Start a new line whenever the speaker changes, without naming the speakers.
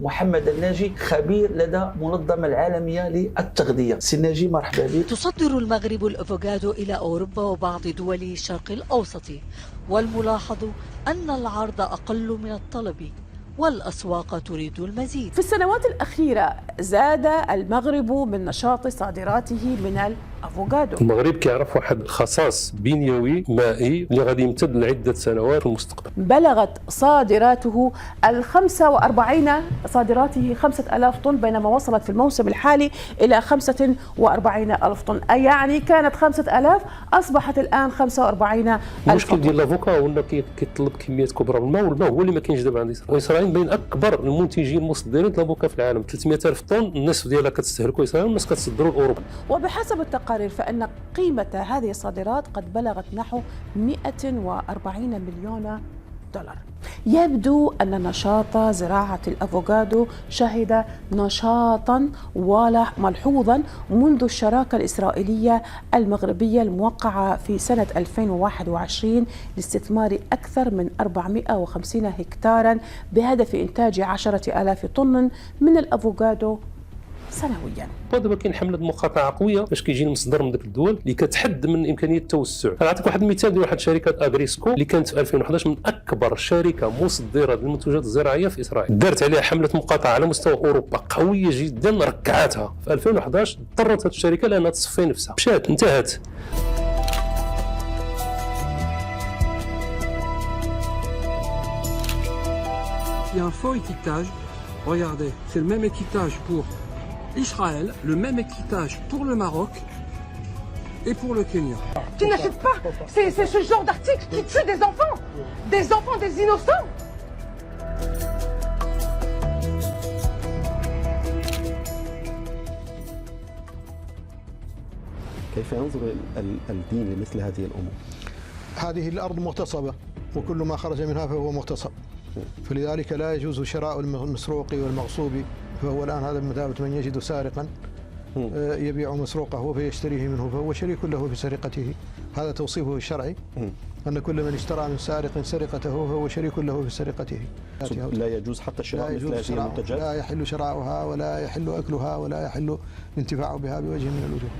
محمد الناجي خبير لدى المنظمة العالمية للتغذية. سي الناجي مرحبا بك.
تصدر المغرب الأفوكادو إلى أوروبا وبعض دول الشرق الأوسط، والملاحظ أن العرض أقل من الطلب والأسواق تريد المزيد.
في السنوات الأخيرة زاد المغرب من نشاط صادراته من الأفوكادو.
المغرب كيعرف واحد الخصاص بنيوي مائي اللي غادي يمتد لعدة سنوات في المستقبل.
بلغت صادراته 5000 طن، بينما وصلت في الموسم الحالي إلى 45,000 طن، أي يعني كانت 5000 أصبحت الآن 45,000 طن.
المشكل ديال الافوكا هو انه كيطلب كميات كبرى من الماء، والماء هو اللي ما كاينش دابا عند اسرائيل. واسرائيل بين اكبر المنتجين المصدرين الافوكا في العالم، 300,000 طن النصف ديالها كتستهلكوا اسرائيل والناس كتصدروا لاوروبا.
وبحسب التقارير فإن قيمة هذه الصادرات قد بلغت نحو 140 مليون دولار. يبدو أن نشاط زراعة الأفوكادو شهد نشاطا ملحوظا منذ الشراكة الإسرائيلية المغربية الموقعة في سنة 2021 لاستثمار أكثر من 450 هكتارا بهدف إنتاج 10,000 طن من الأفوكادو سنويا.
ودابا كاين حمله مقاطعه قويه باش كيجي المصدر من ديك الدول اللي كتحد من امكانيه التوسع. نعطيك واحد المثال ديال واحد شركه اغريسكو اللي كانت في 2011 من اكبر شركه مصدره للمنتوجات الزراعيه في اسرائيل، دارت عليها حمله مقاطعه على مستوى اوروبا قويه جدا، ركعتها في 2011. اضطرت هذه الشركه لانها تصفي نفسها، مشات انتهت.
Il y a un faux étiquetage. Regardez, c'est le même étiquetage pour Israël, le même étiquetage pour le Maroc et pour le Kenya.
Tu n'achètes pas, c'est ce genre d'article qui tue des enfants, des innocents.
كيف ينظر الدين لمثل هذه الأمور؟
هذه الأرض مغتصبة وكل ما خرج منها فهو مغتصب، فلذلك لا يجوز شراء المسروق والمغصوب. فهو الآن هذا بمثابة من يجد سارقا يبيع مسروقه فيشتريه منه فهو شريك له في سرقته. هذا توصيفه الشرعي، أن كل من اشترى من سارق سرقته فهو شريك له في سرقته.
لا يجوز حتى شراء مثل هذه المنتجات؟
لا يحل شراؤها ولا يحل أكلها ولا يحل الانتفاع بها بوجه من الوجوه.